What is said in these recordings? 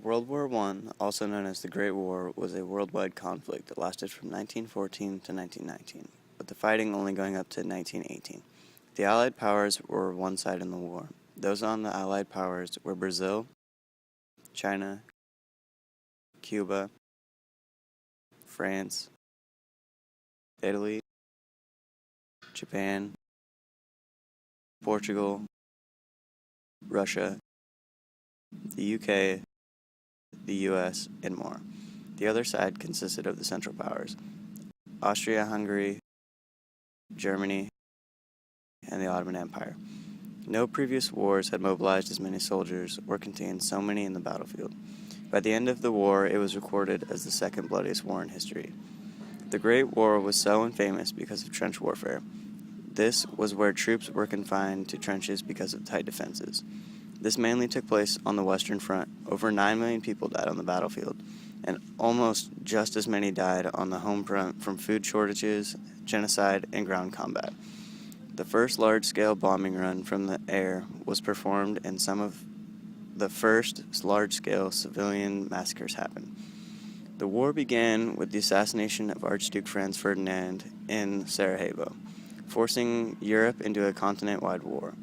World War I, also known as the Great War, was a worldwide conflict that lasted from 1914 to 1919, with the fighting only going up to 1918. The Allied powers were one side in the war. Those on the Allied powers were Brazil, China, Cuba, France, Italy, Japan, Portugal, Russia, the UK, the US, and more. The other side consisted of the Central Powers: Austria-Hungary, Germany, and the Ottoman Empire. No previous wars had mobilized as many soldiers or contained so many in the battlefield. By the end of the war, it was recorded as the second bloodiest war in history. The Great War was so infamous because of trench warfare. This was where troops were confined to trenches because of tight defenses. This mainly took place on the Western Front. Over 9 million people died on the battlefield, and almost just as many died on the home front from food shortages, genocide, and ground combat. The first large-scale bombing run from the air was performed, and some of the first large-scale civilian massacres happened. The war began with the assassination of Archduke Franz Ferdinand in Sarajevo, forcing Europe into a continent-wide war.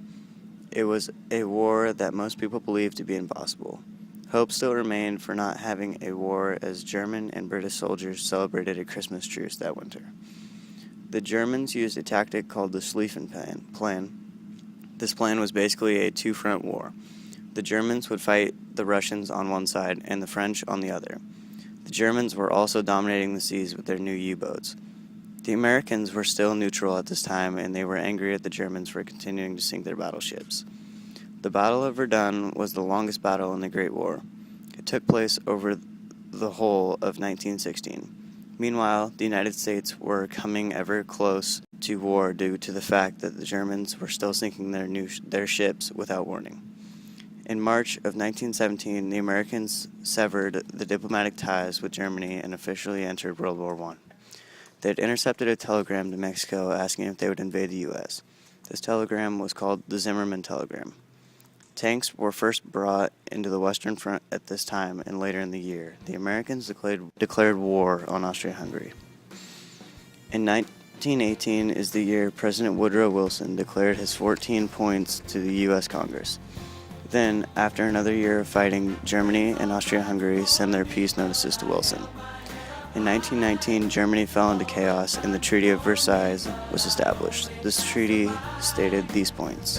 It was a war that most people believed to be impossible. Hope still remained for not having a war, as German and British soldiers celebrated a Christmas truce that winter. The Germans used a tactic called the Schlieffen Plan. This plan was basically a two-front war. The Germans would fight the Russians on one side and the French on the other. The Germans were also dominating the seas with their new U-boats. The Americans were still neutral at this time, and they were angry at the Germans for continuing to sink their battleships. The Battle of Verdun was the longest battle in the Great War. It took place over the whole of 1916. Meanwhile, the United States were coming ever close to war due to the fact that the Germans were still sinking their ships without warning. In March of 1917, the Americans severed the diplomatic ties with Germany and officially entered World War I. They had intercepted a telegram to Mexico asking if they would invade the U.S. This telegram was called the Zimmerman Telegram. Tanks were first brought into the Western Front at this time, and later in the year, the Americans declared war on Austria-Hungary. In 1918 is the year President Woodrow Wilson declared his 14 points to the U.S. Congress. Then, after another year of fighting, Germany and Austria-Hungary sent their peace notices to Wilson. In 1919, Germany fell into chaos and the Treaty of Versailles was established. This treaty stated these points.